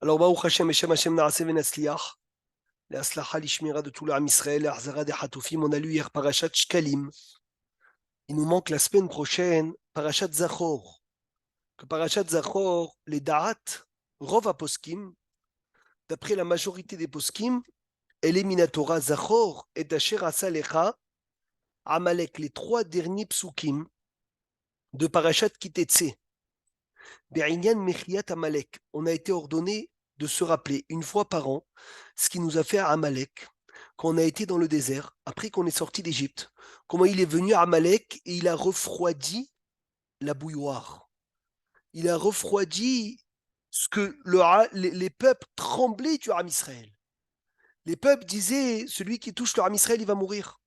Alors, Baruch Hashem, Hashem, Hashem, Naaseh Venatzliach, la Aslacha l'Ishmira de tout l'Am Israël, la Hazara des Hatoufim. On a lu hier Parashat Shkalim. Il nous manque la semaine prochaine Parashat Zachor. Que Parashat Zachor, les Da'at, Rov Poskim, d'après la majorité des Poskim, elle est Minatora Zachor et Asher Asalecha, Amalek, les trois derniers psukim de Parashat Kitetse. Be'inyan Mechiat Amalek. On a été ordonné de se rappeler une fois par an ce qui nous a fait à Amalek quand on a été dans le désert, après qu'on est sorti d'Égypte, comment il est venu à Amalek et il a refroidi la bouilloire. Il a refroidi ce que les peuples tremblaient du Ham Israël. Les peuples disaient, celui qui touche le Ham Israël, il va mourir.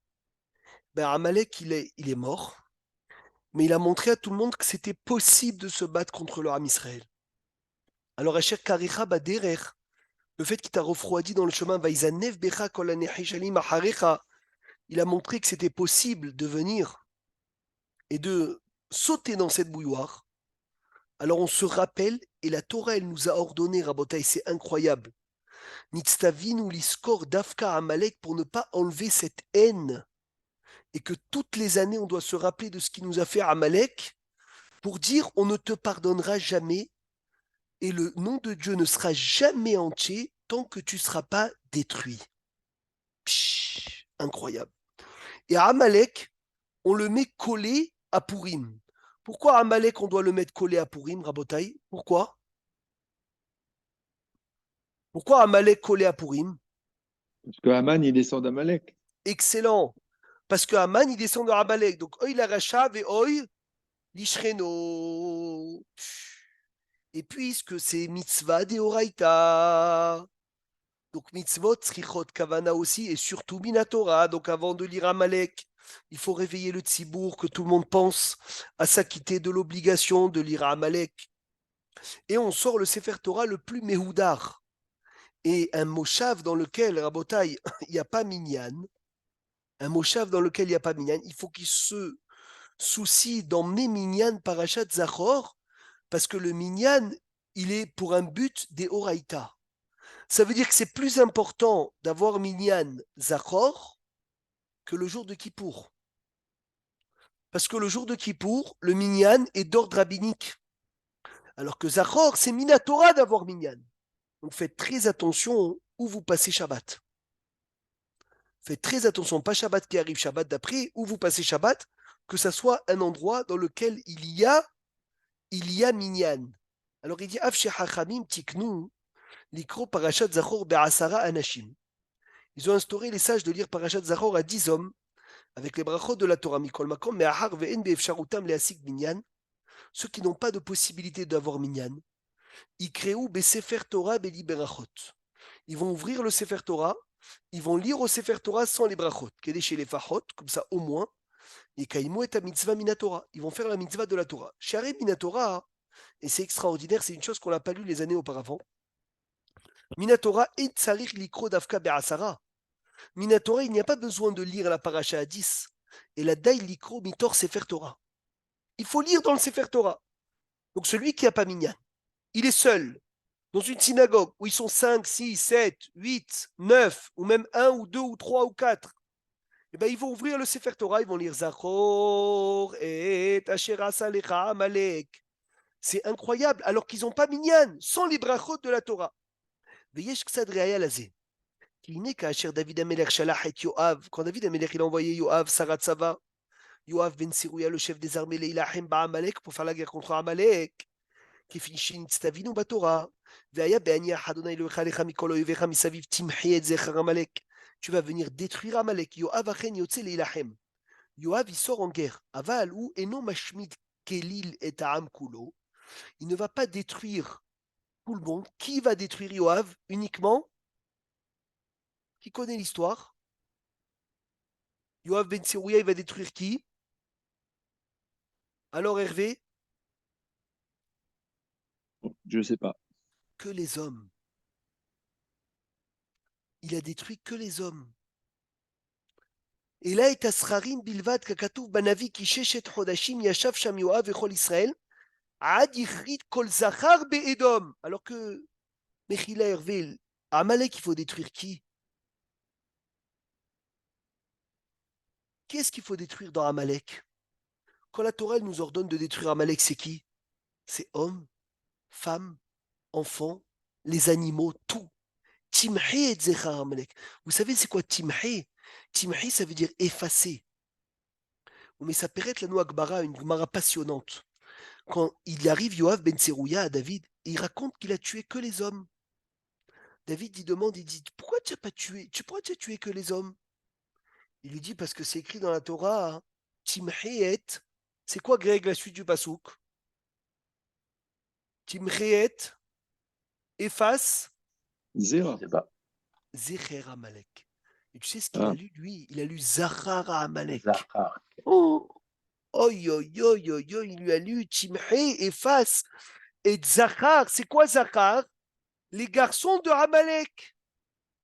Ben, Amalek, il est mort, mais il a montré à tout le monde que c'était possible de se battre contre le Ham Israël. Alors, Asher Karicha Baderer, le fait qu'il t'a refroidi dans le chemin, il a montré que c'était possible de venir et de sauter dans cette bouilloire. Alors on se rappelle, et la Torah, elle nous a ordonné, Rabotai, c'est incroyable. Nitztavinu liskor dafka Amalek pour ne pas enlever cette haine. Et que toutes les années, on doit se rappeler de ce qui nous a fait Amalek pour dire on ne te pardonnera jamais et le nom de Dieu ne sera jamais entier tant que tu ne seras pas détruit. Psh, incroyable. Et Amalek, on le met collé à Purim. Pourquoi Amalek, on doit le mettre collé à Purim, Rabotai? Pourquoi Amalek collé à Purim? Parce que Haman, il descend d'Amalek. Excellent. Parce que Haman, il descend de Amalek. Donc, Oy la Rachav et Oy l'Ishreno. Et puisque c'est mitzvah de Oraita, donc mitzvot, srichot, kavana aussi, et surtout Minatora. Donc, avant de lire Amalek, il faut réveiller le tzibour, que tout le monde pense à s'acquitter de l'obligation de lire Amalek. Et on sort le Sefer Torah le plus méhoudar. Et un moshav dans lequel, Rabotai, il n'y a pas minyan, un moshav dans lequel il n'y a pas minyan, il faut qu'il se soucie d'emmener minyan parachat zachor, parce que le minyan, il est pour un but des oraïta. Ça veut dire que c'est plus important d'avoir minyan zachor que le jour de Kippour. Parce que le jour de Kippour, le minyan est d'ordre rabbinique. Alors que zachor, c'est minatora d'avoir minyan. Donc faites très attention où vous passez Shabbat. Faites très attention, pas Shabbat qui arrive, Shabbat d'après, où vous passez Shabbat, que ça soit un endroit dans lequel il y a minyan. Alors il dit, Av shehachamim tiknu, likro parashat zachor be'asara anashim. Ils ont instauré les sages de lire parashat zachor à 10 hommes, avec les brachot de la Torah, mikol makom, me'achar ve'en be'efsharutam le'asik minyan, ceux qui n'ont pas de possibilité d'avoir minyan, ikreou be'sefer Torah be'li berachot. Ils vont ouvrir le Sefer Torah, ils vont lire au Sefer Torah sans les brachot, qu'est chez les fachot, comme ça au moins, et kaimo et mitzvah minatora, ils vont faire la mitzvah de la Torah. Share minatora, et c'est extraordinaire, c'est une chose qu'on n'a pas lu les années auparavant. Minatora et tsarich likro davka be'asara. Minatora, il n'y a pas besoin de lire la paracha à 10, et la daï likro mitor Sefer Torah. Il faut lire dans le Sefer Torah. Donc celui qui n'a pas minyan, il est seul, dans une synagogue où ils sont 5, 6, 7, 8, 9, ou même un ou deux ou trois ou quatre, eh ben, ils vont ouvrir le Sefer Torah, ils vont lire Zachor et Asher Asalecha Amalek. C'est incroyable, alors qu'ils n'ont pas minyan, sans les brachot de la Torah. Veyesh ksad reaya lazé. Qui n'est qu'Asher David Amelech Shalach et Yoav, quand David Amelech il a envoyé Yoav, Sarat Sava, Yoav ben Sirouya, le chef des armées, Leilahem Ba'amalek, pour faire la guerre contre Amalek. כפי תבינו בתורה, והיה בהניח אדוני אלוהיך לך מכל אויביך מסביב, תמחה את זכר עמלק. Tu vas venir détruire Amalek. Yoav achen yotze leilachem. Yoav, il sort en guerre. Aval ou eno mashmid kelil et ha'am kulo. Il ne va pas détruire tout le monde. Qui va détruire Yoav uniquement? Qui connaît l'histoire? Yoav ben Tserouya, il va détruire qui? Alors Hervé? Je ne sais pas. Que les hommes. Il a détruit que les hommes. אלא את הסכרים בלבד, ככתוב בנביא, כי 6 חודשים ישב שם יואב וכל ישראל, עד יכרית כל זכר באדום. Alors que Mechila Hervé, Amalek, il faut détruire qui? Qui est-ce qu'il faut détruire dans Amalek? Quand la Torah nous ordonne de détruire Amalek, c'est qui? C'est hommes, femmes, enfants, les animaux, tout. Timhé et Zechar Amalek. Vous savez, c'est quoi Timhé? Timhé, ça veut dire effacer. Mais ça paraît la Noa Gbara, une Gemara passionnante. Quand il arrive Yoav ben Tserouya à David, et il raconte qu'il a tué que les hommes. David lui demande, il dit, pourquoi tu n'as pas tué, pourquoi tu as tué que les hommes? Il lui dit, parce que c'est écrit dans la Torah, hein, Timheet. C'est quoi, Greg, la suite du pasouk? Timheet, efface, Zéra. Je sais pas. Zecher Amalek. Et tu sais ce qu'il a Ah, lu, lui? Il a lu Zachar Amalek. Zachar. Oh, oi, oi, oi, oi, oi, il lui a lu Timhé, efface. Et Zachar, c'est quoi Zachar? Les garçons de Amalek.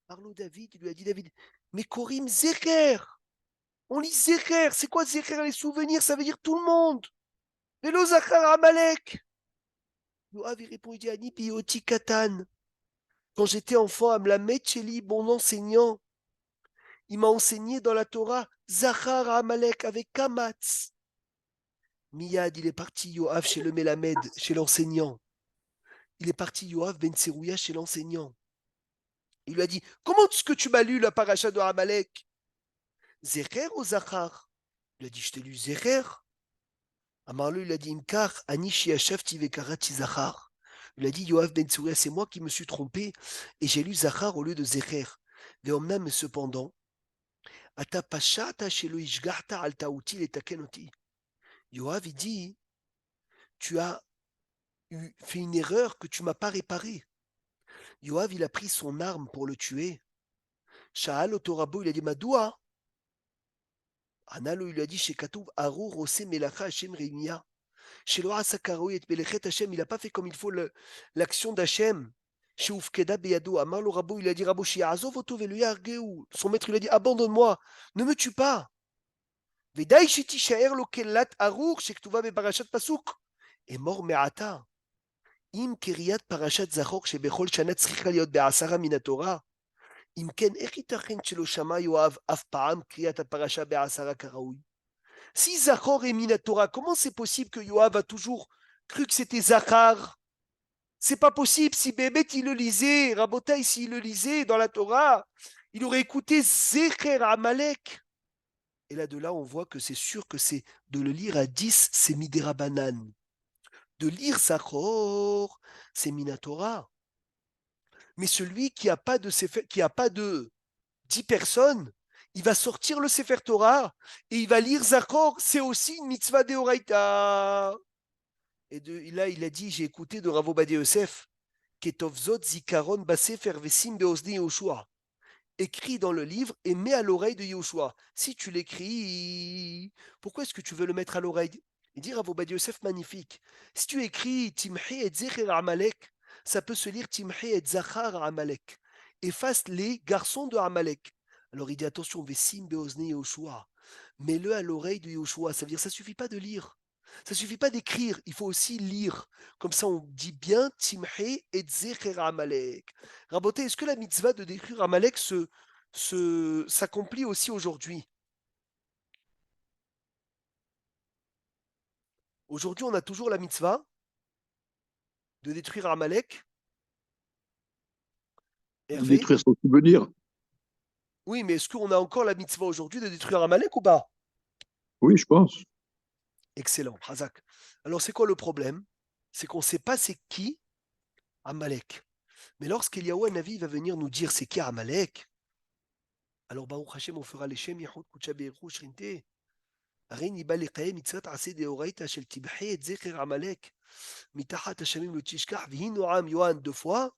Arlo David, il lui a dit David, mais Korim Zecher. On lit Zecher. C'est quoi Zecher? Les souvenirs, ça veut dire tout le monde. Vélo Zachar Amalek. Yoav, il répond, il dit Ani Bioti Katan. Quand j'étais enfant, Amlamet Cheli, mon enseignant, il m'a enseigné dans la Torah Zachar Amalek avec Kamatz. Miyad, il est parti Yoav chez le Melamed, chez l'enseignant. Il est parti Yoav ben Tserouya chez l'enseignant. Il lui a dit comment est-ce que tu m'as lu la paracha de Amalek? Zecher ou Zachar? Il a dit je t'ai lu Zecher. Amarlo, il a dit Imkar, Anishi Ashafti Vekarati Zachar. Il a dit Yoav ben Tserouya, c'est moi qui me suis trompé et j'ai lu Zachar au lieu de Zecher. Veomna, mais cependant, Ata Pashata Shelo Ishgarta al Taouti et Takenoti. Yoav, il dit tu as fait une erreur que tu m'as pas réparée. Yoav, il a pris son arme pour le tuer. Sha'al Otorabo, il a dit Madoua. Analo, il lui a dit chez Katouv, Arur, Ose, Melacha, Hashem, Réunia. Chez Loa Sakaro et Belechet Hashem, il n'a pas fait comme il faut l'action d'Hachem. Chez Ufkeda Beyado, Amar le Rabo, il a dit Rabo, chez Azov, Oto, Veluya, Argeu. Son maître, il a dit abandonne-moi, ne me tue pas. Vedaï, Shiti, Shaer, Lokelat, Arur, chez Ktuva, Beparashat Pasuk. Et mort Me'ata. Im Keriat Parashat Zachor, chez Bechol Shanat, Sricha Liot, Be'asara Minatora. אם כן, איך ייתכן שלא שמע יואב אף פעם קריאת הפרשה בעשרה כראוי? Si Zachor est Minatora, comment c'est possible que Yoav a toujours cru que c'était Zachar? C'est pas possible. Si Bébé il le lisait, Rabotai s'il le lisait dans la Torah, il aurait écouté Zecher Amalek. Et là, de là, on voit que c'est sûr que c'est de le lire à 10, c'est Midera Banan. De lire Zachor, c'est Minatora. Mais celui qui a pas de, qui a pas de 10 personnes, il va sortir le Sefer Torah et il va lire Zachor, c'est aussi une mitzvah de Horaïta. Et là, il a dit, j'ai écouté de Rav Ovadia Yosef, Ketovzot Zikaron Basefer Vesim Beozni Yoshua. Écrit dans le livre et mets à l'oreille de Yoshua. Si tu l'écris, pourquoi est-ce que tu veux le mettre à l'oreille? Il dit Rav Ovadia Yosef, magnifique. Si tu écris Timhi et Zecher Amalek, ça peut se lire Timhi et Zachar Amalek. Efface les garçons de Amalek. Alors il dit attention, Vesim Beozni Yoshua. Mets-le à l'oreille de Yoshua. Ça veut dire ça suffit pas de lire. Ça suffit pas d'écrire, il faut aussi lire. Comme ça, on dit bien Timhé et Zecher Amalek. Raboté, est-ce que la mitzvah de détruire Amalek s'accomplit aussi aujourd'hui? Aujourd'hui, on a toujours la mitzvah de détruire Amalek. Hervé? détruire son souvenir. Oui, mais est-ce qu'on a encore la mitzvah aujourd'hui de détruire Amalek ou pas? Oui, je pense. Excellent, Hazak. Alors, c'est quoi le problème? C'est qu'on ne sait pas c'est qui Amalek. Mais lorsqu'Eliyahu Navi va venir nous dire c'est qui Amalek, alors Baruch Hashem, on fera les Shem Yahud Kucha Be'eru Shrinte. הריני בא לקיים מצוות עשה דאורייתא של תמחה את זכר עמלק מתחת השמים לא תשכח והינו עם Yohan 2 fois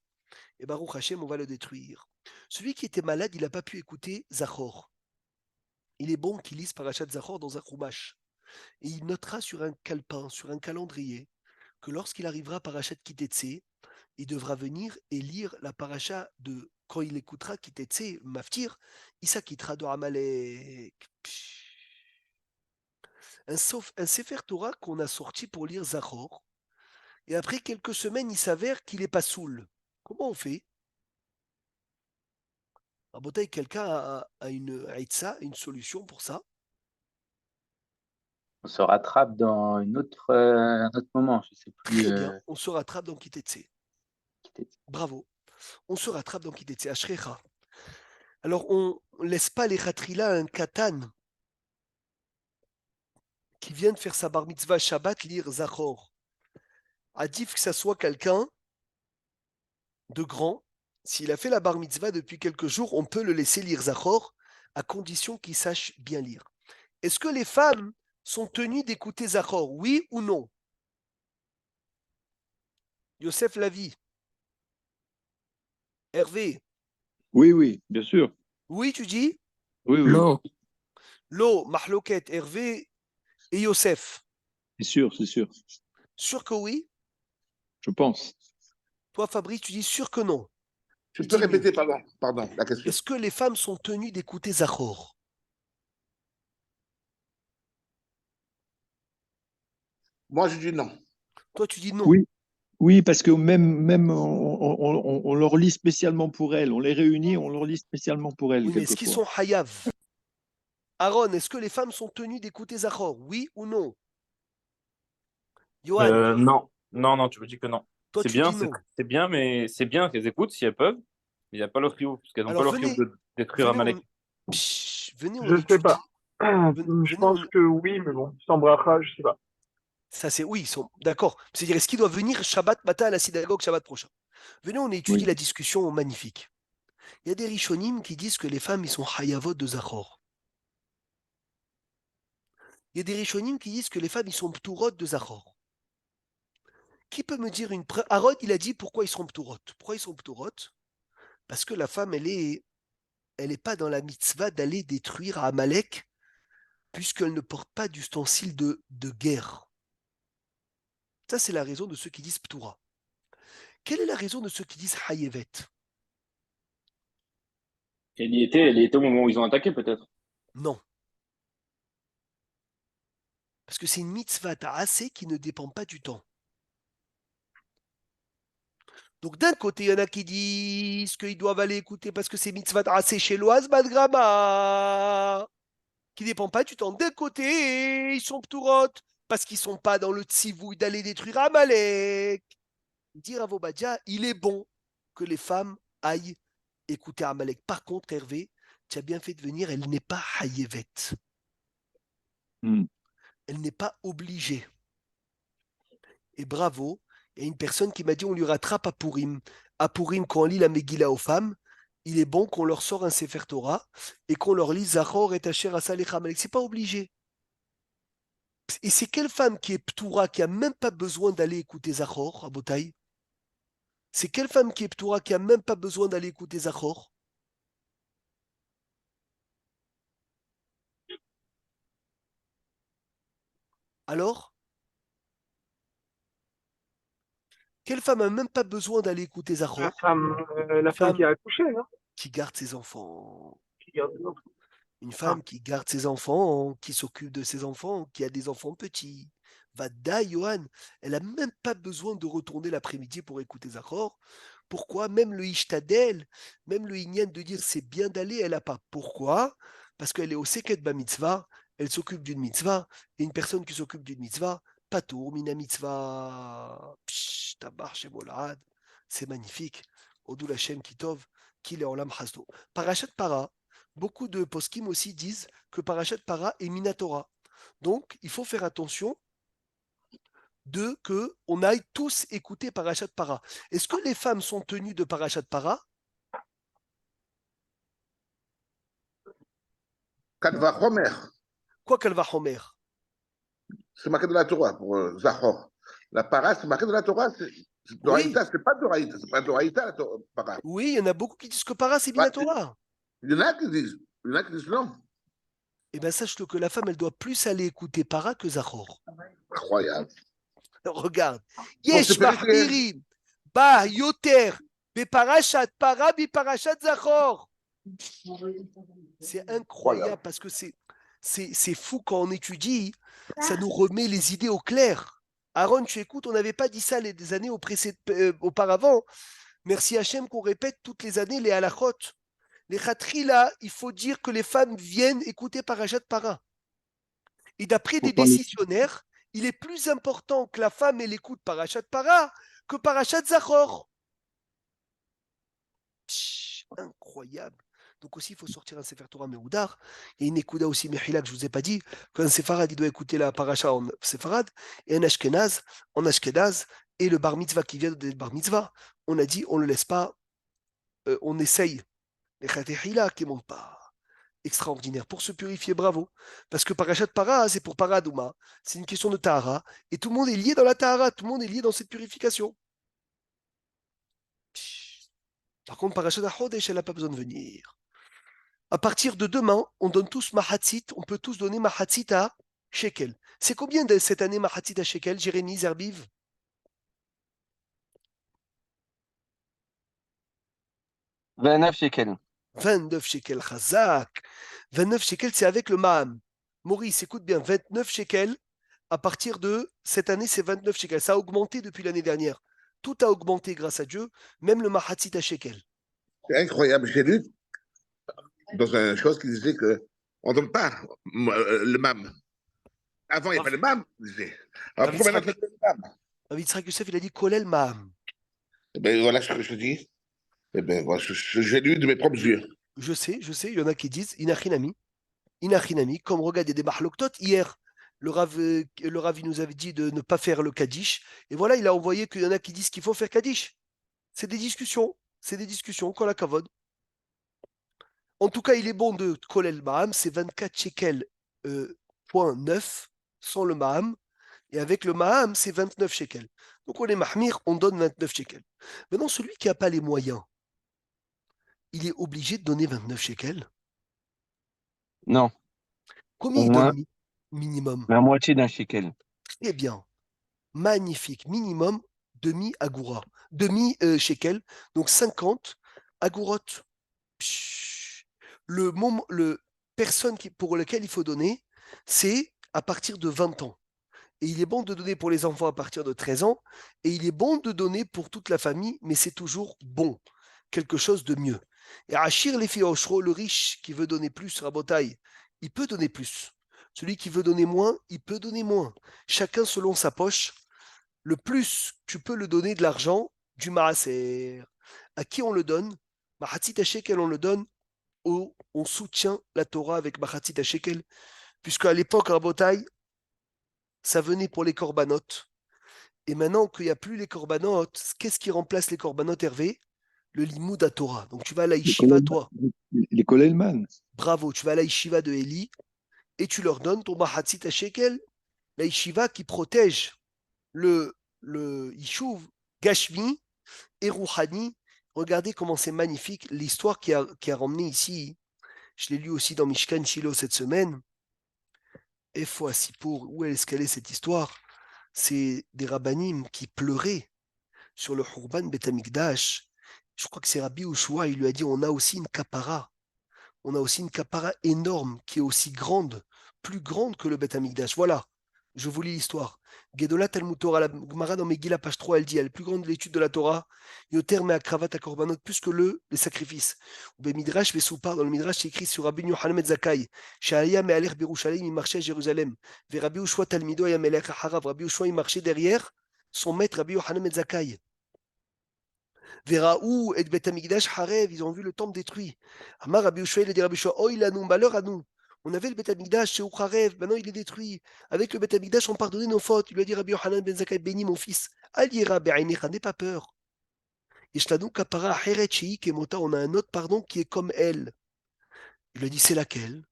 et Baruch Hashem on va le détruire. Celui qui était malade il n'a pas pu écouter Zachor. Il est bon qu'il lise Parashat Zachor dans un chumash et il notera sur un calepin, sur un calendrier que lorsqu'il arrivera à Parashat Kitetse, il devra venir et lire la paracha de quand il écoutera Kitetse, Maftir, il s'acquittera de Amalek. Un Sefer Torah qu'on a sorti pour lire Zachor. Et après quelques semaines, il s'avère qu'il n'est pas saoul. Comment on fait? Rabotaï, quelqu'un a une aïtsa, une solution pour ça? On se rattrape dans un autre moment. Je sais plus. Très bien, on se rattrape dans Kitetse. Qui était- Bravo. On se rattrape dans Kitetse, Ashrecha. Alors, on ne laisse pas les khatrila un katan qui vient de faire sa bar mitzvah Shabbat lire Zachor. Adif que ça soit quelqu'un de grand. S'il a fait la bar mitzvah depuis quelques jours, on peut le laisser lire Zachor à condition qu'il sache bien lire. Est-ce que les femmes sont tenues d'écouter Zachor? Oui ou non? Yosef Lavi. Hervé. Oui, oui, bien sûr. Oui, tu dis? Oui, oui, L'eau. Lo, Mahloket, Hervé et Yosef. c'est sûr, c'est sûr. Sûr que oui? Je pense. Toi, Fabrice, tu dis sûr que non. Tu peux Dis-nous. répéter, pardon, la question. Est-ce que les femmes sont tenues d'écouter Zachor? Moi, je dis non. Toi, tu dis non. Oui, oui, parce que même on leur lit spécialement pour elles. On les réunit, on leur lit spécialement pour elles, Oui, mais est-ce qu'ils quelquefois. sont hayav? Aaron, est-ce que les femmes sont tenues d'écouter Zachor? Oui ou non? Johan, Non, non, non, tu me dis que non. toi, C'est tu bien, dis non. c'est bien, mais c'est bien qu'elles écoutent si elles peuvent. Mais il n'y a pas le riouf, parce qu'elles n'ont pas Alors, le riouf venez, de détruire venez, Amalek. venez, on Je sais pas. étudie. Je Venez, pense que oui, mais bon, sans bracha, je sais pas. Ça, c'est oui, ils sont d'accord. C'est-à-dire, est-ce qu'ils doivent venir Shabbat matin à la synagogue Shabbat prochain? Venez, on étudie Oui. la discussion magnifique. Il y a des Rishonim qui disent que les femmes, ils sont hayavot de Zachor. Il y a des Rishonim qui disent que les femmes, ils sont pturot de Zachor. Qui peut me dire une preuve? Aaron, il a dit pourquoi ils sont pturot. Pourquoi ils sont pturot? Parce que la femme, elle est pas dans la mitzvah d'aller détruire Amalek, puisqu'elle ne porte pas d'ustensile de guerre. Ça, c'est la raison de ceux qui disent ptura. Quelle est la raison de ceux qui disent hayevet? Elle y était au moment où ils ont attaqué, peut-être. Non. Parce que c'est une mitzvah ta'aseh qui ne dépend pas du temps. Donc d'un côté, il y en a qui disent qu'ils doivent aller écouter parce que c'est mitzvah ta'aseh chez l'Oaz Badgrama, qui ne dépend pas du temps. D'un côté, ils sont pturot parce qu'ils ne sont pas dans le tzivouï d'aller détruire Amalek. Dire à Vobadia, il est bon que les femmes aillent écouter Amalek. Par contre, Hervé, tu as bien fait de venir, elle n'est pas hayevet. Elle n'est pas obligée. Et bravo, il y a une personne qui m'a dit on lui rattrape à Purim. À Purim, quand on lit la Megillah aux femmes, il est bon qu'on leur sort un Sefer Torah et qu'on leur lise Zachor et Asher Asal et Amalek. C'est pas obligé. Et c'est quelle femme qui est Ptoura, qui a même pas besoin d'aller écouter Zachor à Botaï? C'est quelle femme qui est Ptoura, qui a même pas besoin d'aller écouter Zachor? Alors, quelle femme a même pas besoin d'aller écouter La Zachor? femme, Une la femme femme qui a accouché, non? qui garde ses enfants. Qui garde les enfants. Une femme qui garde ses enfants, qui s'occupe de ses enfants, qui a des enfants petits. Vada, Johan, elle a même pas besoin de retourner l'après-midi pour écouter Zachor. Pourquoi? Même le Ishtadel, même le Inyan de dire c'est bien d'aller, elle n'a pas. Pourquoi? Parce qu'elle est au Seket Ba Mitzvah, elle s'occupe d'une mitzvah, et une personne qui s'occupe d'une mitzvah, Patour, Mina Mitzvah, Psh, Tabar Shebolad, c'est magnifique. Odul Hashem Kitov, Kile Olam Hasdo. Parashat Para, beaucoup de poskim aussi disent que Parashat Para est Minatora. Donc, il faut faire attention de que on aille tous écouter Parashat Para. Est-ce que les femmes sont tenues de Parashat Para? Kadva Homer, Quoi qu'elle va Homer. c'est marqué dans la Torah pour Zachor. La para, c'est marqué dans la Torah, c'est Oui, Doraïta, c'est pas Doraïta, c'est pas Doraïta la para. oui, il y en a beaucoup qui disent que Para c'est Ouais, Minatora. il y en a qui disent, il y en a qui disent non. Eh bien, sache-le que la femme, elle doit plus aller écouter Para que Zachor. Incroyable. Regarde. Bon, c'est Yesh mahbirim, bah yoter, beparashat Para, biparashat Zachor. C'est incroyable parce que c'est fou quand on étudie, ça nous remet les idées au clair. Aaron, tu écoutes, on n'avait pas dit ça des années auparavant, Merci Hachem qu'on répète toutes les années les halachot. Les khatrila, il faut dire que les femmes viennent écouter Parashat Para. Et d'après des Pourtant, les- décisionnaires, il est plus important que la femme elle écoute Parashat Para que Parashat Zachor. Incroyable. Donc aussi, il faut sortir un Sefer Torah Mehoudar. Il y a une Ekouda aussi, Mechila, que je ne vous ai pas dit, qu'un Sefarad, il doit écouter la Paracha en Sefarad, et un Ashkenaz en Ashkenaz, et le Bar Mitzvah qui vient de Bar Mitzvah, on a dit, on ne le laisse pas, on essaye. Les Khatehila qui ne montent pas. Extraordinaire. Pour se purifier, bravo. Parce que Parashat Para, c'est pour Paradouma. C'est une question de Tahara. Et tout le monde est lié dans la Tahara. Tout le monde est lié dans cette purification. Par contre, Parashat Chodesh, elle n'a pas besoin de venir. À partir de demain, on donne tous Mahatzit. On peut tous donner Mahatzit à Shekel. C'est combien de cette année Mahatzit à Shekel, Jérémy, Zerbiv? 29 shekels. 29 Shekel, Chazak. 29 Shekel, c'est avec le Ma'am. Maurice, écoute bien, 29 Shekel. À partir de cette année, c'est 29 shekels. Ça a augmenté depuis l'année dernière. Tout a augmenté grâce à Dieu, même le mahatzit à shekel. C'est incroyable. J'ai lu dans une chose qui disait que on ne donne pas le MAM. Avant, il n'y avait pas le MAM. Il disait. Alors pourquoi maintenant, c'est le MAM? Rabbi Yitzhak Yosef, il a dit Kolel Ma'am. Eh bien, voilà ce que je te dis. Eh bien, voilà, j'ai lu de mes propres yeux. Je sais, il y en a qui disent Inachinami, comme regarde, il y a des mahloktot. Hier, le Rav, il nous avait dit de ne pas faire le Kaddish. Et voilà, il a envoyé qu'il y en a qui disent qu'il faut faire Kaddish. C'est des discussions, qu'on la kavod. En tout cas, il est bon de Kolel Ma'am, c'est 24 shekels, point 9, sans le Ma'am. Et avec le Ma'am, c'est 29 shekels. Donc on est Mahmir, on donne 29 shekels. Maintenant, celui qui n'a pas les moyens, il est obligé de donner 29 shekels. Non, Combien au il moins donne minimum? la moitié d'un shekel. Très bien. Magnifique. Minimum demi-agoura. Demi-shekel. Donc 50 agourotes. Le personne pour lequel il faut donner, c'est à partir de 20 ans. Et il est bon de donner pour les enfants à partir de 13 ans, et il est bon de donner pour toute la famille, mais c'est toujours bon, quelque chose de mieux. Et Achir les Oshro, le riche qui veut donner plus, Rabotai, il peut donner plus. Celui qui veut donner moins, il peut donner moins. Chacun selon sa poche. Le plus, tu peux le donner de l'argent, du maaser. À qui on le donne? Mahatzit Shekel, on le donne, on soutient la Torah avec Mahatzit Shekel, puisqu'à l'époque, Rabotai, ça venait pour les corbanotes. Et maintenant qu'il n'y a plus les corbanotes, qu'est-ce qui remplace les corbanotes, Hervé? Le limoud à Torah. Donc tu vas à la yeshiva, toi. Les Kolelman. Bravo, tu vas à la yeshiva de Eli et tu leur donnes ton mahatzit à shekel, la yeshiva qui protège le yishuv Gashmi et Rouhani. Regardez comment c'est magnifique l'histoire qui a ramené ici. Je l'ai lu aussi dans Mishkan Shiloh cette semaine. Et fois Sipour, où est-ce qu'elle est cette histoire? C'est des rabbanim qui pleuraient sur le Hurban Bet Amikdash. Je crois que c'est Rabbi Ushua, il lui a dit on a aussi une kapara. On a aussi une kapara énorme qui est aussi grande, plus grande que le Bet Amikdash. Voilà, je vous lis l'histoire. Gedolat Talmud Torah, la Gemara dans Megillah, page 3, elle dit elle est plus grande de l'étude de la Torah, Yoter me akravat à korbanot, plus que les sacrifices. Ou Midrash Vesoupar, dans le Midrash, c'est écrit sur Rabbi Yochanan Zakai, Sha'aya Me'aler Birushalayim, il marchait à Jérusalem. Ve Rabbi Ushua Talmido Yamelech Harav, Rabbi Ushua, il marchait derrière son maître Rabbi Yochanan Zakai. Veraou et Bet Amikdash Harev, ils ont vu le temple détruit. Amar Rabbi Ushua, il a dit Rabbi Ushua, oh il a nous, malheur à nous. On avait le Bet Amikdash chez Harev, maintenant il est détruit. Avec le Bet Amikdash, on pardonnait nos fautes. Il lui a dit Rabbi Yochanan ben Zakkai, bénis mon fils. Alira be'ainecha, n'aie pas peur. Yeshlanu kapara heret shei kemota, on a un autre pardon qui est comme elle. Il lui a dit c'est laquelle?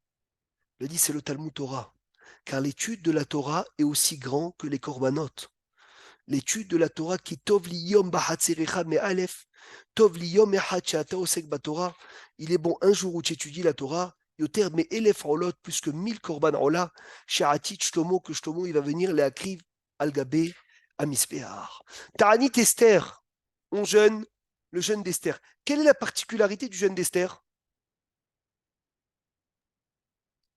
Il lui a dit c'est le Talmud Torah. Car l'étude de la Torah est aussi grand que les korbanot. L'étude de la Torah qui tov liyom bahatzerecha me alef, tov liyom echad she'ata osek batorah. Il est bon un jour où tu étudies la Torah, yoter me elef olot, plus que 1000 korban ola, she'atit shlomo, que Shlomo il va venir les akriv al gabé amispear. Ta'anit Esther, on jeûne, le jeûne d'Esther. Quelle est la particularité du jeûne d'Esther?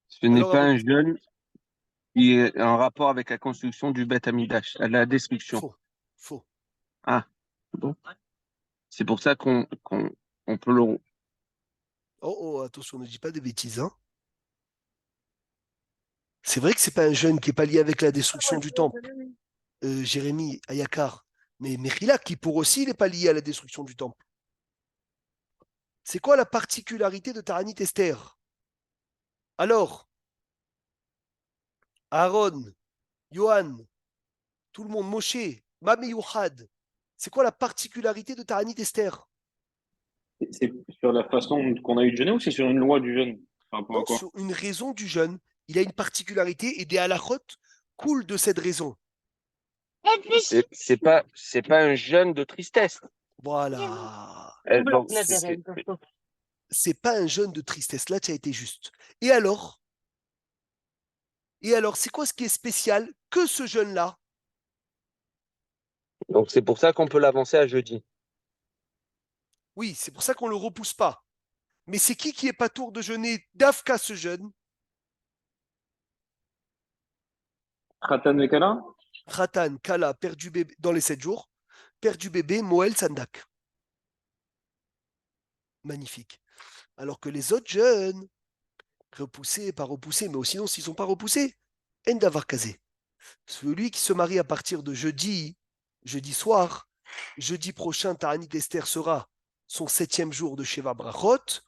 Ce n'est Alors, pas un jeûne qui est en rapport avec la construction du Beth Amikdash, à la destruction. faux. Ah, bon. C'est pour ça qu'on peut le. Oh, attention, ne dis pas de bêtises. Hein. C'est vrai que c'est pas un jeûne qui est pas lié avec la destruction du temple, Jérémie, Ayakar. Mais Mechila, qui pour aussi, il n'est pas lié à la destruction du temple. C'est quoi la particularité de Taranit Esther? Alors, Aaron, Yohan, tout le monde, Moshe, Mami Yuchad, c'est quoi la particularité de Taranit Esther? C'est sur la façon qu'on a eu de jeûner ou c'est sur une loi du jeûne? Par rapport à Non, quoi? sur une raison du jeûne. Il a une particularité et des halachot coulent de cette raison. C'est pas un jeûne de tristesse. Voilà. Donc, C'est pas un jeûne de tristesse. Là, tu as été juste. Et alors? C'est quoi ce qui est spécial que ce jeûne-là? donc c'est pour ça qu'on peut l'avancer à jeudi. Oui, c'est pour ça qu'on ne le repousse pas. Mais c'est qui est pas tour de jeûner d'Afka ce jeûne? Khatan Mekala? Khatan, Kala, père du bébé, dans les 7 jours. Père du bébé, Moël, Sandak. Magnifique. Alors que les autres jeunes, repoussés, pas repoussés, mais aussi sinon s'ils ne sont pas repoussés, Endavar Kazé. Celui qui se marie à partir de jeudi soir, jeudi prochain, Ta'anit Esther sera son 7e jour de Sheva Brachot,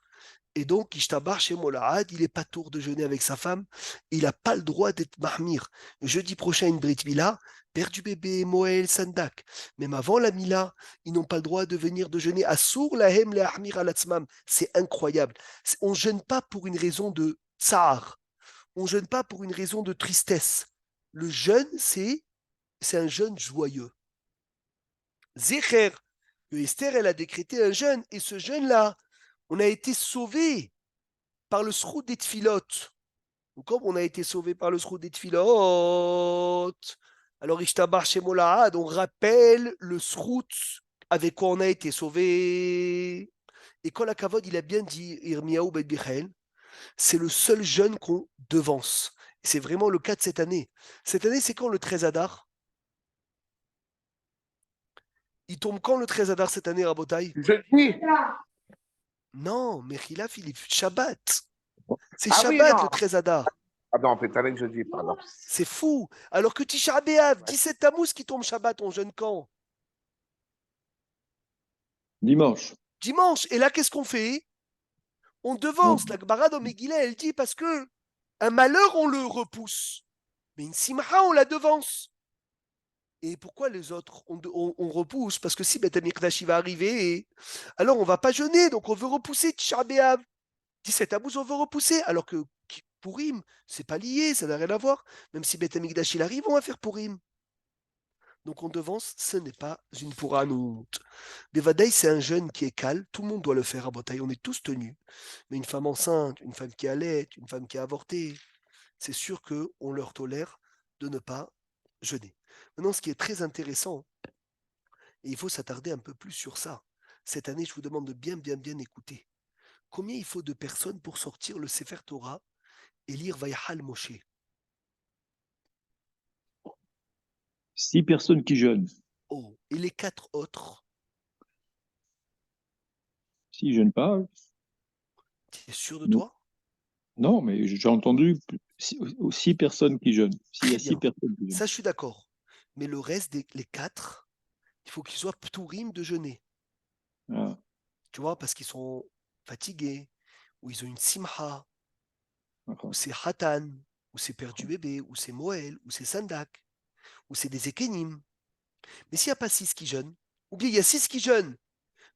et donc Ishtabar chez Molaad, il n'est pas tour de jeûner avec sa femme, il n'a pas le droit d'être Mahmir. Jeudi prochain, une Brit Mila, père du bébé, Moël, Sandak. Même avant la Mila, ils n'ont pas le droit de venir de jeûner. Assour lahem le'ahmir alatzmam. C'est incroyable. On ne jeûne pas pour une raison de tsar. On ne jeûne pas pour une raison de tristesse. Le jeûne, c'est un jeûne joyeux. Zecher, que Esther, elle a décrété un jeûne, et ce jeûne-là, on a été sauvé par le sroud des tfilotes. Donc, comme on a été sauvé par le sroud des tfilotes, alors Ishtabar Shemolaad, on rappelle le sroud avec quoi on a été sauvé. Et quand la Kavod, il a bien dit, Irmiaou Bet Bichel, c'est le seul jeûne qu'on devance. C'est vraiment le cas de cette année. Cette année, c'est quand le 13 Adar? Il tombe quand le 13 Adar cette année, Rabotai? Jeudi. Non, Mechila Philippe, Shabbat. C'est Ah oui, Shabbat non. le 13 Adar. Ah non, on fait avec jeudi, pardon. C'est fou. Alors que Tisha B'Av, 17 Tammuz qui tombe Shabbat, on jeûne quand? Dimanche. Dimanche. Et là, qu'est-ce qu'on fait? On devance. La Gemara dans Megillah, elle dit parce que un malheur, on le repousse. Mais une simcha, on la devance. Et pourquoi les autres, on repousse? Parce que si Beth Amikdash va arriver, alors on va pas jeûner, donc on veut repousser Tisha B'Av. 17 Tammuz, on veut repousser, alors que Purim, c'est pas lié, ça n'a rien à voir. Même si Beth Amikdash il arrive, on va faire Purim. Donc on devance, ce n'est pas une pouranout. Bevadaï, c'est un jeûne qui est calme, tout le monde doit le faire à Botaï, on est tous tenus. Mais une femme enceinte, une femme qui allait, une femme qui a avorté, c'est sûr qu'on leur tolère de ne pas jeûner. Maintenant, ce qui est très intéressant, et il faut s'attarder un peu plus sur ça, cette année, je vous demande de bien écouter. Combien il faut de personnes pour sortir le Sefer Torah et lire Vayahal Moshe? 6 personnes qui jeûnent. Oh, et les 4 autres, S'ils ne jeûnent pas, tu es sûr de non. toi? Non, mais j'ai entendu 6 personnes qui jeûnent. S'il y a Très 6 bien. personnes qui jeûnent. Ça, je suis d'accord. Mais le reste, les 4, il faut qu'ils soient ptourim de jeûner. Ah, Tu vois, parce qu'ils sont fatigués, ou ils ont une simha, d'accord. ou c'est hatan, ou c'est père du bébé, ou c'est Moël, ou c'est Sandak, ou c'est des ékénim. Mais s'il n'y a pas 6 qui jeûnent, ou bien il y a 6 qui jeûnent,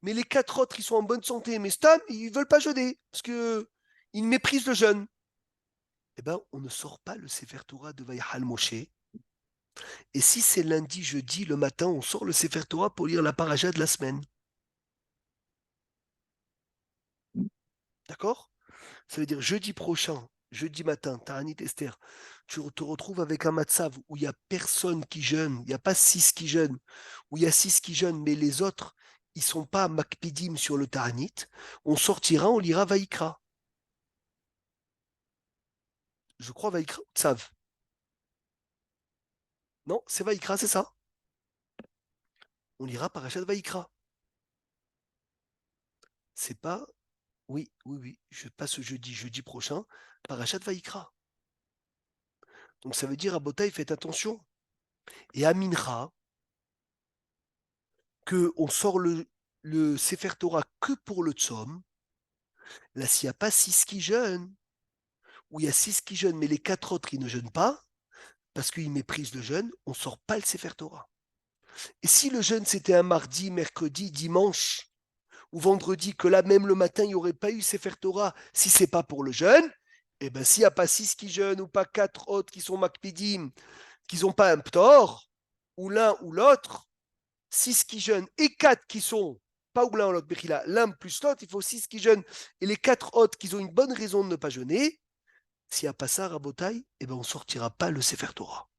mais les 4 autres, ils sont en bonne santé, mais Stam, ils ne veulent pas jeûner, parce qu'ils méprisent le jeûne. Eh bien, on ne sort pas le Sefer Torah de Vayahal Moshe. Et si c'est lundi, jeudi, le matin, on sort le Sefer Torah pour lire la paracha de la semaine. D'accord? Ça veut dire jeudi prochain, jeudi matin, Ta'anit Esther, tu te retrouves avec un matzav où il n'y a personne qui jeûne, il n'y a pas 6 qui jeûnent, où il y a 6 qui jeûnent, mais les autres, ils ne sont pas makpidim sur le Ta'anit, on sortira, on lira Vaïkra. Je crois Vaïkra ou Tzav. Non, c'est Vaïkra, c'est ça. On lira Parashat Vaïkra. C'est pas. Oui, je passe jeudi prochain, Parashat Vaïkra. Donc ça veut dire à Botaï, faites attention. Et à Mincha, qu'on sort le Sefer Torah que pour le Tzom. Là, s'il n'y a pas 6 qui jeûnent, ou il y a 6 qui jeûnent, mais les 4 autres qui ne jeûnent pas, parce qu'ils méprisent le jeûne, on ne sort pas le Sefer Torah. Et si le jeûne, c'était un mardi, mercredi, dimanche, ou vendredi, que là, même le matin, il n'y aurait pas eu Sefer Torah, si ce n'est pas pour le jeûne, eh bien, s'il n'y a pas 6 qui jeûnent, ou pas 4 autres qui sont makpidim, qui n'ont pas un ptor, ou l'un ou l'autre, 6 qui jeûnent et 4 qui sont pas ou l'un ou l'autre, l'un plus l'autre, il faut 6 qui jeûnent et les 4 autres qui ont une bonne raison de ne pas jeûner. S'il n'y a pas ça, Rabotaï, eh ben on ne sortira pas le Sefer Torah.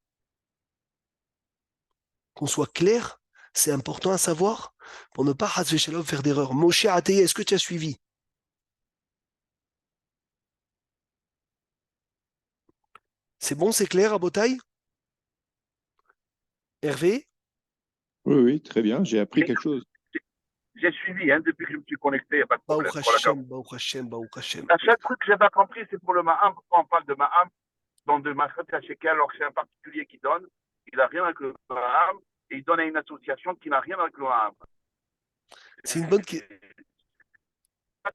Qu'on soit clair, c'est important à savoir pour ne pas faire d'erreur. Moshe Ateye, est-ce que tu as suivi? C'est bon, c'est clair, Rabotaï? Hervé? Oui, très bien. J'ai appris quelque chose. J'ai suivi depuis que je me suis connecté, il n'y a pas de problème. Baruch Hashem. La seule truc que je n'ai pas compris, c'est pour le Ma'am. Pourquoi on parle de Ma'am dans de Masrat Shekel alors que c'est un particulier qui donne, il n'a rien avec le Ma'am et il donne à une association qui n'a rien avec le Ma'am. C'est une bonne question.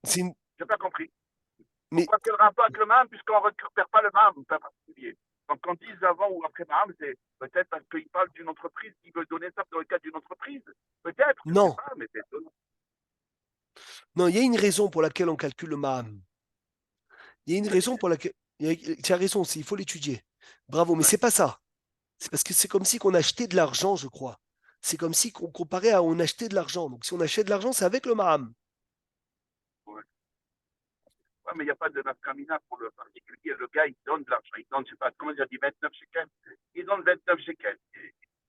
Je n'ai pas compris. Mais... Pourquoi quel rapport avec le Ma'am puisqu'on ne récupère pas le Ma'am, c'est un particulier. Donc quand ils disent avant ou après Ma'am, c'est peut-être parce qu'ils parlent d'une entreprise qui veut donner ça dans le cadre d'une entreprise. Peut-être. Non. Pas, mais c'est étonnant. Non, il y a une raison pour laquelle on calcule le Ma'am. Il y a une raison pour laquelle. Tu as raison, il faut l'étudier. Bravo, mais c'est pas ça. C'est parce que c'est comme si on achetait de l'argent, je crois. C'est comme si on comparait à on achetait de l'argent. Donc si on achète de l'argent, c'est avec le Ma'am. Ouais, mais il n'y a pas de nafkamina pour le particulier. Le gars, il donne de l'argent. Il donne, je sais pas, comment il a dit, 29 shekels. Il donne 29 shekels.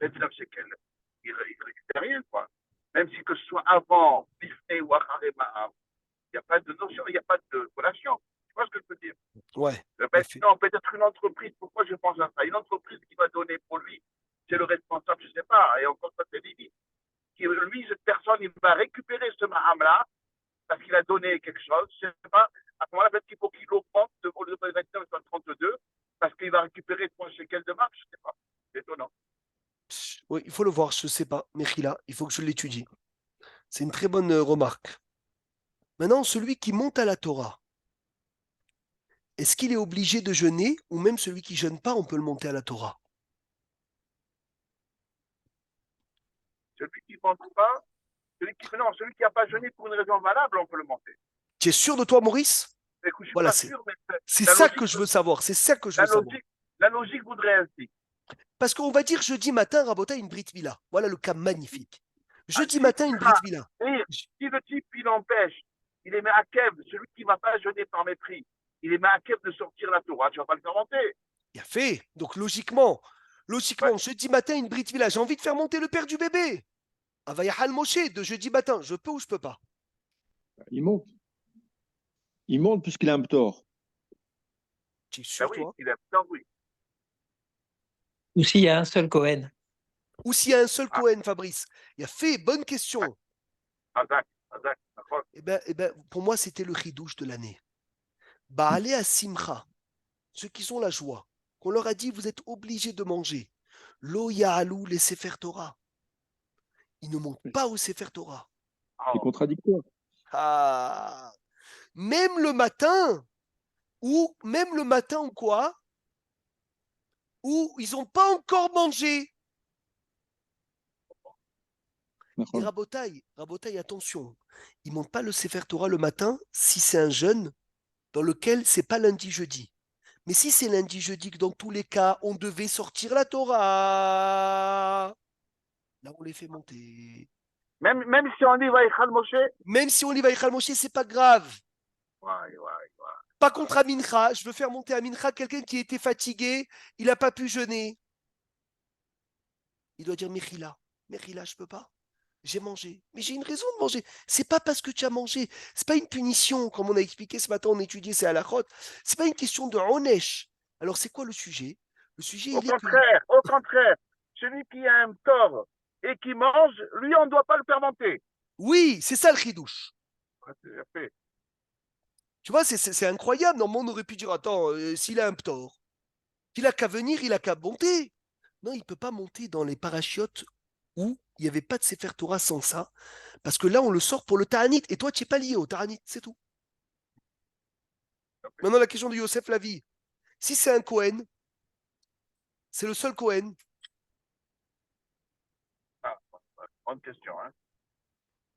29 shekels. Il ne récupère rien, quoi. Même si que ce soit avant, Bifnei ou Acharé Ma'am, il n'y a pas de notion, il n'y a pas de relation. Tu vois ce que je veux dire? Ouais. Non, peut-être une entreprise, pourquoi je pense à ça? Une entreprise qui va donner pour lui, c'est le responsable, je ne sais pas, et encore ça, c'est limite. Lui, cette personne, il va récupérer ce Maham-là, parce qu'il a donné quelque chose, je ne sais pas. À ce moment-là, peut-être qu'il faut qu'il augmente au lieu de 29 à 32, parce qu'il va récupérer 3 shekels de marque, je ne sais pas. C'est étonnant. Oui, il faut le voir, je ne sais pas. Mechila, il faut que je l'étudie. C'est une très bonne remarque. Maintenant, celui qui monte à la Torah, est-ce qu'il est obligé de jeûner ou même celui qui ne jeûne pas, on peut le monter à la Torah? Celui qui ne monte pas, celui qui n'a pas jeûné pour une raison valable, on peut le monter. Tu es sûr de toi, Maurice? Écoute, je suis voilà, pas sûr, mais c'est ça que je veux savoir. C'est ça que je veux savoir. La logique voudrait ainsi. Parce qu'on va dire jeudi matin, Rabota, une Brit Mila. Voilà le cas magnifique. Jeudi matin, une Brit Mila. Et si le type, il empêche, il est Me'akev, celui qui ne va pas jeûner par mépris, il est Me'akev de sortir la Torah, tu ne vas pas le faire monter. Bien fait. Donc logiquement, jeudi matin, une Brit Mila, j'ai envie de faire monter le père du bébé. Avayahal Moshe, de jeudi matin, je peux ou je peux pas? Il monte. Il monte puisqu'il a un ptor. Tu es sûr, oui, toi? il a peur, oui. Ou s'il y a un seul Cohen. Ou s'il y a un seul Cohen, Fabrice. Il a fait, bonne question. Eh ben, pour moi, c'était le chidouche de l'année. Baalé à Simcha, ceux qui sont la joie, qu'on leur a dit, vous êtes obligés de manger. Lo ya'alou les Sefer Torah. Ils ne montent pas au Sefer Torah. C'est contradictoire. Ah. Même le matin, ou quoi, où ils n'ont pas encore mangé. Et Rabotaï, attention, ils ne montent pas le Sefer Torah le matin si c'est un jeûne dans lequel c'est pas lundi, jeudi. Mais si c'est lundi, jeudi, que dans tous les cas, on devait sortir la Torah, là, on les fait monter. Même si on dit Vaïchal Moshe? Même si on dit Vaïchal Moshe, c'est pas grave. Pas contre Amincha. Je veux faire monter Amincha, quelqu'un qui était fatigué, il n'a pas pu jeûner. Il doit dire Mechila, je peux pas. J'ai mangé. Mais j'ai une raison de manger. C'est pas parce que tu as mangé. C'est pas une punition, comme on a expliqué ce matin, on étudiait, c'est à la chôte. C'est pas une question de onesh. Alors, c'est quoi le sujet? Le sujet, au contraire. Celui qui a un tort et qui mange, lui, on ne doit pas le faire monter. Oui, c'est ça le chidouche. après, c'est déjà fait. Tu vois, c'est incroyable. Normalement, on aurait pu dire, attends, s'il a un ptor, il a qu'à venir, il a qu'à monter. Non, il ne peut pas monter dans les parachutes où il n'y avait pas de Sefer Torah sans ça, parce que là, on le sort pour le Ta'anit, et toi, tu n'es pas lié au Ta'anit, c'est tout. Maintenant, la question de Yosef Lavi. Si c'est un Cohen, c'est le seul Cohen. Ah, bonne question. Hein.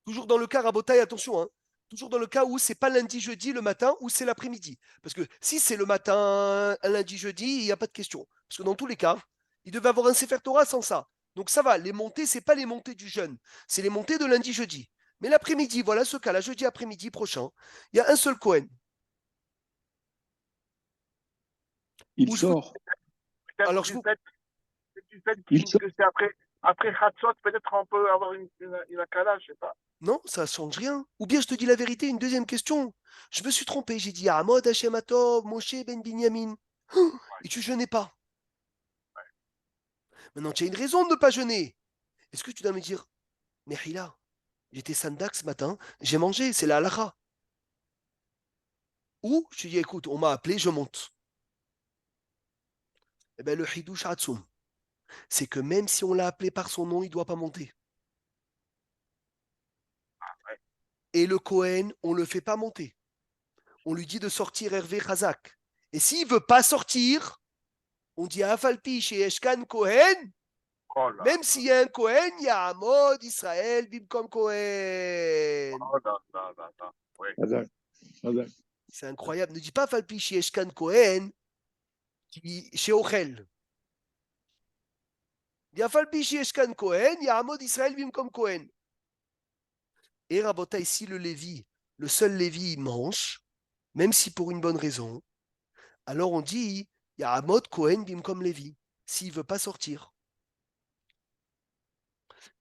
Toujours dans le cas, Rabotaï, attention, hein, toujours dans le cas où c'est pas lundi, jeudi, le matin, ou c'est l'après-midi. Parce que si c'est le matin, un lundi, jeudi, il n'y a pas de question. Parce que dans tous les cas, il devait avoir un Sefer Torah sans ça. Donc ça va, les montées, c'est pas les montées du jeûne, c'est les montées de lundi, jeudi. Mais l'après-midi, voilà ce cas-là, jeudi après-midi prochain, il y a un seul Cohen. Il Où je vous- sort. Peut-être Alors, du je vous- fait, Il sort. que c'est après Khatsot, peut-être on peut avoir une akala, je sais pas. Non, ça ne change rien. Ou bien je te dis la vérité, une deuxième question. Je me suis trompé, j'ai dit Amod Hashem Atov, Moshe Ben Binyamin. Et tu jeûnais pas. Maintenant, tu as une raison de ne pas jeûner. Est-ce que tu dois me dire, mais Hila, j'étais sandak ce matin, j'ai mangé, c'est la halakha. Ou je te dis, écoute, on m'a appelé, je monte. Eh bien, le Hidouch Hatsoum, c'est que même si on l'a appelé par son nom, il ne doit pas monter. Et le Kohen, on ne le fait pas monter. On lui dit de sortir Hervé Khazak. Et s'il ne veut pas sortir, on dit Afalpi chez Eshkan Kohen, Oh là, même s'il y a un Kohen, il y a un mode Israël, Bimkom Kohen. oh là. Oui. Hazak. Hazak. C'est incroyable. Ne dis pas Falpi chez Eshkan Kohen, chez Ochel. Il y a Falpi chez Eshkan Kohen, il y a un mode Israël, Bimkom Kohen. Et Rabota, ici, le Lévi, le seul Lévi, il mange, même si pour une bonne raison. Alors on dit, il y a un mode Kohen, Bimkom Lévi, s'il ne veut pas sortir.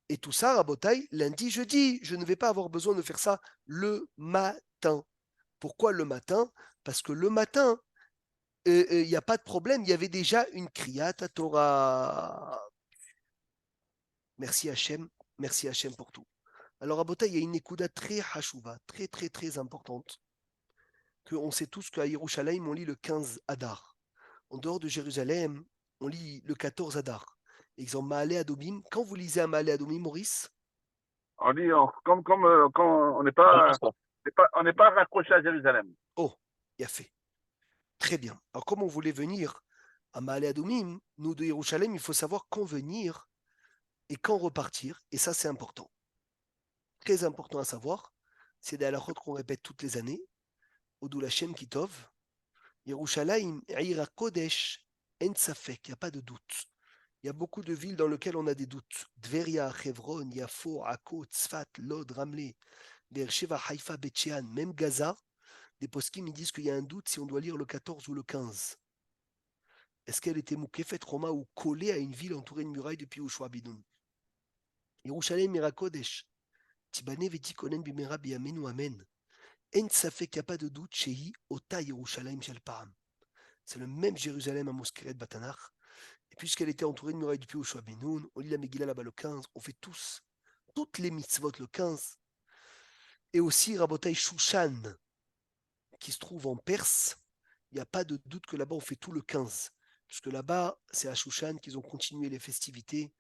Et tout ça, Rabotai, lundi, jeudi, je ne vais pas avoir besoin de faire ça le matin. Pourquoi le matin? Parce que le matin, il n'y a pas de problème, il y avait déjà une Kriyat Torah. Merci Hachem pour tout. Alors Rabotai, il y a une ékouda très hachouva, très très très importante, qu'on sait tous qu'à Yerushalayim, on lit le 15 Adar. En dehors de Jérusalem, on lit le 14 Adar. Exemple, Maale Adomim. Quand vous lisez un Maale Adomim, Maurice? On dit, comme quand on n'est pas raccroché à Jérusalem. Oh, il a fait. Très bien. Alors, comme on voulait venir à Maale Adomim, nous de Yerushalayim, il faut savoir quand venir et quand repartir. Et ça, c'est important. Très important à savoir. C'est des halakhot qu'on répète toutes les années. Odul Hashem Kitov. Yerushalayim, Eira Kodesh, En Safek, il n'y a pas de doute. Il y a beaucoup de villes dans lesquelles on a des doutes. Dveria, Hebron, Yafo, Akko, Tzfat, Lod, Ramleh, Beersheva, Haïfa, Bet-Shean, même Gaza. Des poskim ils disent qu'il y a un doute si on doit lire le 14 ou le 15. Est-ce qu'elle était Moukefet Roma ou collée à une ville entourée de murailles depuis Ushua Binoun? Yerushalayim Ira Kodesh. Tibane Veti Konen Bimera Biyamenu Amen. En Safek, il n'y a pas de doute, Shehi, Ota Yerushalayim Shel Param. C'est le même Jérusalem à Moskeret Batanach. Et puisqu'elle était entourée de murailles depuis Ushua Binoun, on lit la Megillah là-bas le 15, on fait toutes les mitzvot le 15. Et aussi Rabotai Shushan, qui se trouve en Perse, il n'y a pas de doute que là-bas on fait tout le 15. Puisque là-bas, c'est à Shushan qu'ils ont continué les festivités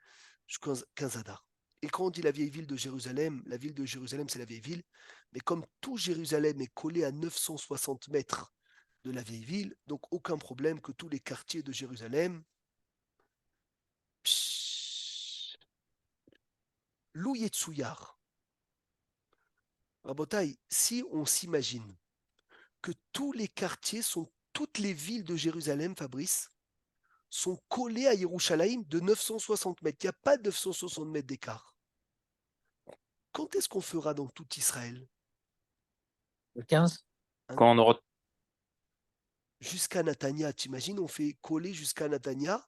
jusqu'au 15 Adar. Et quand on dit la vieille ville de Jérusalem, la ville de Jérusalem, c'est la vieille ville, mais comme tout Jérusalem est collé à 960 mètres de la vieille ville, donc aucun problème que tous les quartiers de Jérusalem, Lou Yetsuyar. Rabotai, si on s'imagine que tous les quartiers toutes les villes de Jérusalem, Fabrice, sont collés à Yerushalayim de 960 mètres. Il n'y a pas de 960 mètres d'écart. Quand est-ce qu'on fera dans tout Israël? Le 15. Quand on aura... Jusqu'à Natania, t'imagines, on fait coller jusqu'à Natania.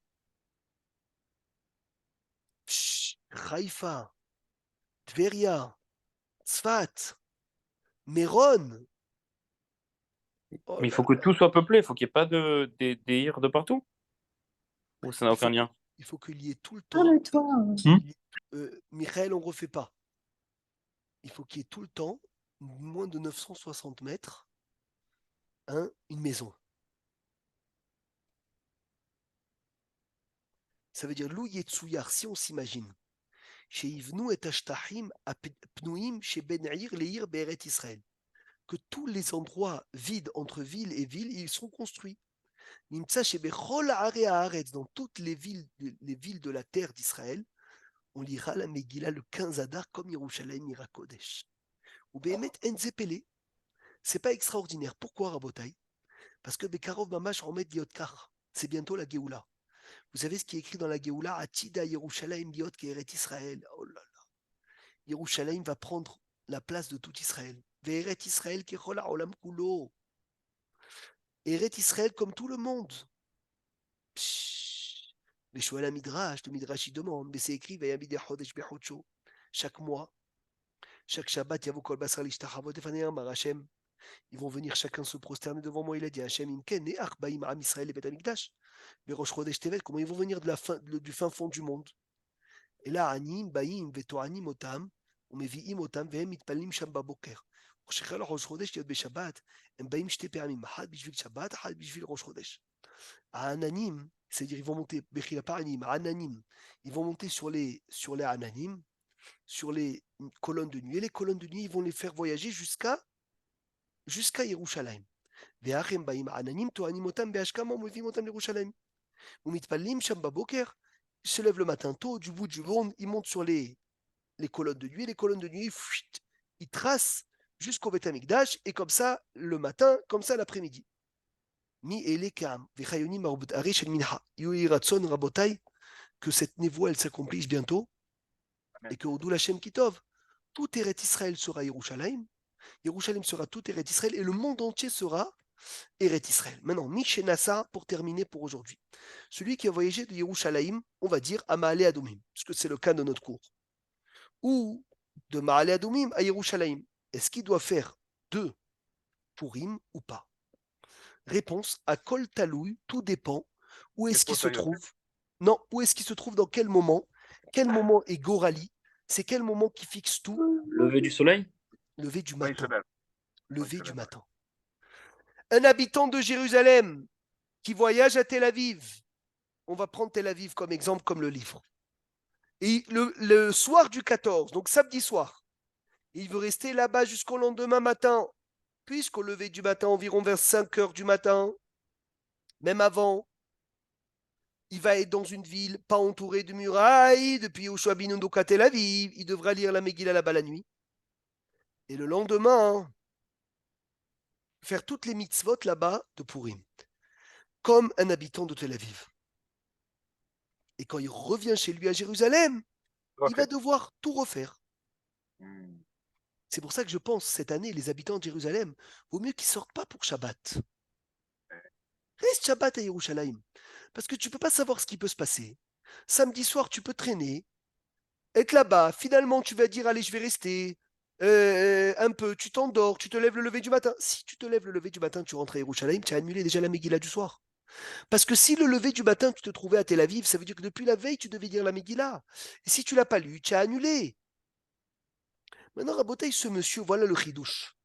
Haïfa, Tveria, Tzfat, Méron. Oh Mais il là faut que là. tout soit peuplé, il faut qu'il n'y ait pas des hires de partout. Ou ça n'a aucun lien? Il faut qu'il y ait tout le temps. Hmm. Michael, on ne refait pas. Il faut qu'il y ait tout le temps moins de 960 mètres, une maison. Ça veut dire Lou Yetsuyar, si on s'imagine. Chez Ivnou et Ashtahim, Pnouim, chez Ben-Ir, Leir, Beret Israël. Que tous les endroits vides entre ville et ville, ils sont construits. Nimtsa chez Bechol Are Haaretz, dans toutes les villes de la terre d'Israël, on lira la Megillah le 15 Adar comme Yerushalayim Ira Kodesh. Ou Behemet Enzepele, c'est pas extraordinaire. Pourquoi Rabotai? Parce que Bekarov Mamash Romet Liotkar, c'est bientôt la Géoula. Vous savez ce qui est écrit dans la Géoula? Atida Yerushalayim Liot Keret Israël. Oh là là. Yerushalayim va prendre la place de tout Israël. Ve'eret Israël Kechola Olam Kulo. Eret Israël comme tout le monde. Mais Shoel Midrash, le Midrash il demande, mais c'est écrit Vayamid Chodesh Bechocho. Chaque mois, chaque Shabbat, Yavo Kol Basar Lishtachavot Efaneim Bar Hashem. Ils vont venir chacun se prosterner devant moi. Il a dit Hashem Imken et Arbaim Am Israël et Bet Amikdash. Mais Rosh Chodesh Tevet, comment ils vont venir du fin fond du monde? Et là, Anim, Baim, Vetoanim Otam, Umeviim Otam, Vehem Mitpalim Sham Baboker. כשחל ראש חודש להיות בשבת, הם באים שתי פעמים, אחת בשביל שבת, אחת בשביל ראש חודש. העננים, c'est-à-dire ils vont monter, Bechila Paranim, Ananim, ils vont monter sur les Ananim, sur les colonnes de nuit, et les colonnes de nuit, ils vont les faire voyager jusqu'à Yerushalayim. Ve'achem ba'im Ananim, to'anim otam be'ashkama, mevim otam l'Yerushalayim. Umitpalim sham baboker, ils se lèvent le matin tôt, du bout du monde, ils montent sur les colonnes de nuit, et les colonnes de nuit, ils tracent jusqu'au Beth Amikdash, et comme ça, le matin, comme ça, l'après-midi. Mi elekam, vechayonim marbut arish el minha. Yui ratson rabotai, que cette névoie, elle s'accomplisse bientôt, et que Odou Lachem Kitov, tout Eret Israël sera Yerushalayim, Yerushalayim sera tout Eret Israël, et le monde entier sera Eret Israël. Maintenant, Mishenasa, pour terminer pour aujourd'hui. Celui qui a voyagé de Yerushalayim, on va dire à Maale Adumim, parce que c'est le cas de notre cours, ou de Maale Adumim à Yerushalayim. Est-ce qu'il doit faire 2 Purim ou pas? Réponse à Kol Taloui, tout dépend. Où est-ce qu'il se trouve? Non, où est-ce qu'il se trouve dans quel moment? Quel moment est Gorali? C'est quel moment qui fixe tout? Lever du soleil? Lever du Oui, matin. c'est même. Lever Oui, du c'est matin. Un habitant de Jérusalem qui voyage à Tel Aviv. On va prendre Tel Aviv comme exemple, comme le livre. Et le soir du 14, donc samedi soir, il veut rester là-bas jusqu'au lendemain matin, puisqu'au lever du matin, environ vers 5 heures du matin, même avant, il va être dans une ville pas entourée de murailles, depuis Yoshua bin Nun à Tel Aviv, il devra lire la Megillah là-bas la nuit. Et le lendemain, faire toutes les mitzvot là-bas de Purim, comme un habitant de Tel Aviv. Et quand il revient chez lui à Jérusalem, il va devoir tout refaire. C'est pour ça que je pense, cette année, les habitants de Jérusalem, vaut mieux qu'ils ne sortent pas pour Shabbat. Reste Shabbat à Yerushalayim. Parce que tu ne peux pas savoir ce qui peut se passer. Samedi soir, tu peux traîner, être là-bas. Finalement, tu vas dire, allez, je vais rester un peu. Tu t'endors, tu te lèves le lever du matin. Si tu te lèves le lever du matin, tu rentres à Yerushalayim, tu as annulé déjà la Megillah du soir. Parce que si le lever du matin, tu te trouvais à Tel Aviv, ça veut dire que depuis la veille, tu devais lire la Megillah. Et si tu ne l'as pas lu, tu as annulé. Maintenant, Rabotai, ce monsieur, voilà le chidouche.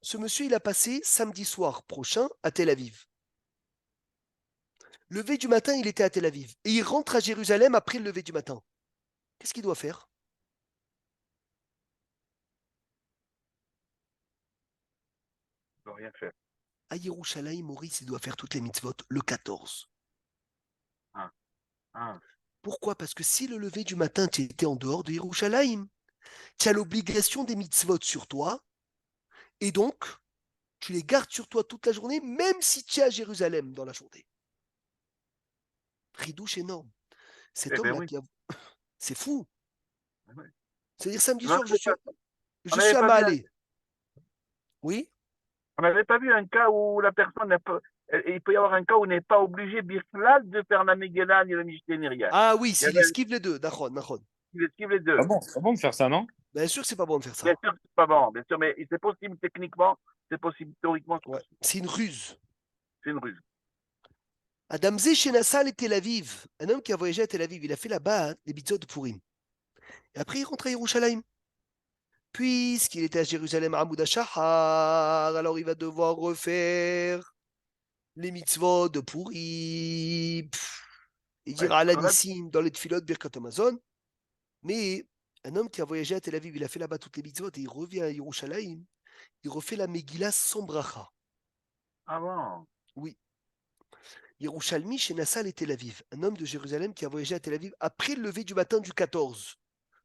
Ce monsieur, il a passé samedi soir prochain à Tel Aviv. Lever du matin, il était à Tel Aviv. Et il rentre à Jérusalem après le lever du matin. Qu'est-ce qu'il doit faire? Il ne doit rien faire. À Yerushalayim, Maurice, il doit faire toutes les mitzvot le 14. Pourquoi? Parce que si le lever du matin, tu étais en dehors de Yerushalayim, tu as l'obligation des mitzvot sur toi, et donc, tu les gardes sur toi toute la journée, même si tu es à Jérusalem dans la journée. Ridouche énorme. Cet homme-là qui a... C'est fou. C'est-à-dire samedi soir, je suis à Mahalé. Oui? On n'avait pas vu un cas où la personne n'a pas... Il peut y avoir un cas où on n'est pas obligé Birklal de faire la Megillah ni le Mishneh ni rien. Ah oui, s'il esquive les deux, d'accord. Il esquive les deux. Ah bon, c'est pas bon de faire ça, non? Bien sûr que c'est pas bon de faire ça. Bien sûr que c'est pas bon, bien sûr, mais c'est possible techniquement, c'est possible théoriquement. Ouais. C'est une ruse. C'est une ruse. Adamze Shenassal et Tel Aviv, un homme qui a voyagé à Tel Aviv, il a fait là-bas les mitzvot de Purim. Et après, il rentre à Yerushalayim. Puisqu'il était à Jérusalem à Amoud HaShahar, alors il va devoir refaire les mitzvot de Purim. Il dira Ouais, Ala Nissim dans les tfilot Birkat Hamazon. Mais un homme qui a voyagé à Tel Aviv, il a fait là-bas toutes les mitzvot et il revient à Yerushalayim, il refait la Megillah sans bracha. Ah bon. Oui. Yerushalmi chez Nassal et Tel Aviv. Un homme de Jérusalem qui a voyagé à Tel Aviv après le lever du matin du 14.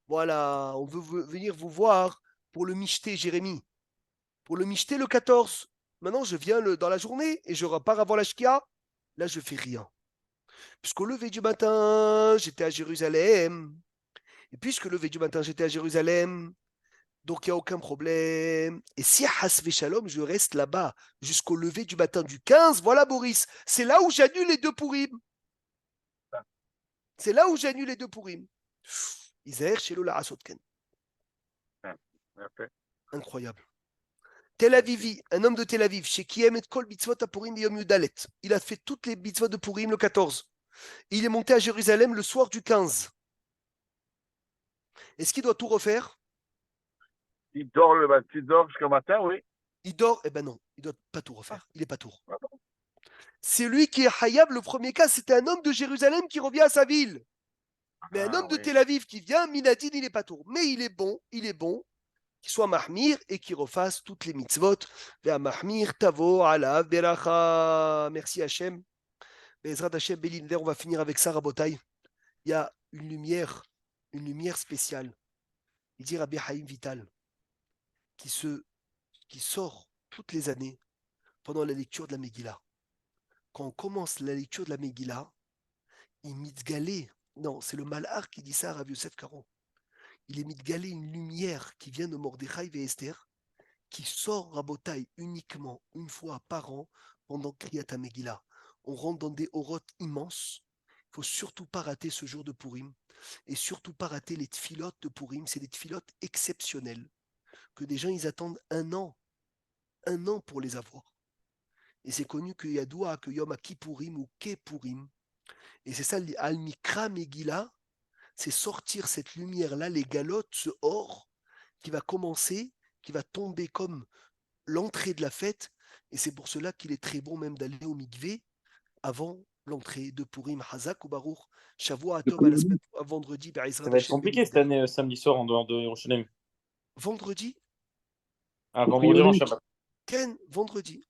Voilà, on veut venir vous voir pour le Michté, Jérémie. Pour le Michté le 14. Maintenant, je viens dans la journée et je repars avant la Shkia. Là, je fais rien. Puisqu'au lever du matin, j'étais à Jérusalem. Et puisque le lever du matin, j'étais à Jérusalem, donc il n'y a aucun problème. Et si Hasve Shalom, je reste là-bas jusqu'au lever du matin du 15, voilà Boris, c'est là où j'annule les 2 Purim. C'est là où j'annule les 2 Purim. Isaër Shelo la Asotken. Incroyable. Tel Avivi, un homme de Tel Aviv, chez qui aime et kol mitzvot à Purim yom yudalet. Il a fait toutes les mitzvot de Purim le 14. Et il est monté à Jérusalem le soir du 15. Est-ce qu'il doit tout refaire? Il dort jusqu'au matin, oui. Il dort? Eh ben non, il doit pas tout refaire. Il est pas tour. C'est lui qui est Hayab, le premier cas, c'était un homme de Jérusalem qui revient à sa ville. Mais un homme de Tel Aviv qui vient, Minadin, il n'est pas tour. Mais il est bon, qu'il soit Mahmir et qu'il refasse toutes les mitzvot. Vea Mahmir, Tavo, Alav, Beracha. Merci Hachem. Bezrat Hachem, Bélinder, on va finir avec ça, Rabotai. Il y a une lumière spéciale. Il dit Rabbi Haïm Vital, qui sort toutes les années pendant la lecture de la Megillah. Quand on commence la lecture de la Megillah, il mitgalé. Non, c'est le Malhar qui dit ça à Rav Yosef Karo. Il est mitgalé une lumière qui vient de Mordechai et Esther, qui sort Rabotai uniquement une fois par an pendant Kriyat Megillah. On rentre dans des orotes immenses. Il ne faut surtout pas rater ce jour de Purim et surtout pas rater les tfilotes de Purim. C'est des tfilotes exceptionnels que des gens ils attendent un an pour les avoir. Et c'est connu que Yadoua, que Yom Kippourim ou Kepurim. Et c'est ça, Al-Mikra Megillah, c'est sortir cette lumière-là, les galottes, ce or, qui va commencer, qui va tomber comme l'entrée de la fête. Et c'est pour cela qu'il est très bon même d'aller au mikvé avant l'entrée de Purim. Hazak ou Baruch, Shavua Atov à vendredi. Ça va être compliqué cette année, samedi soir, en dehors de Yerushalayim. Vendredi? Ah, vendredi en Shabbat. Ken, vendredi.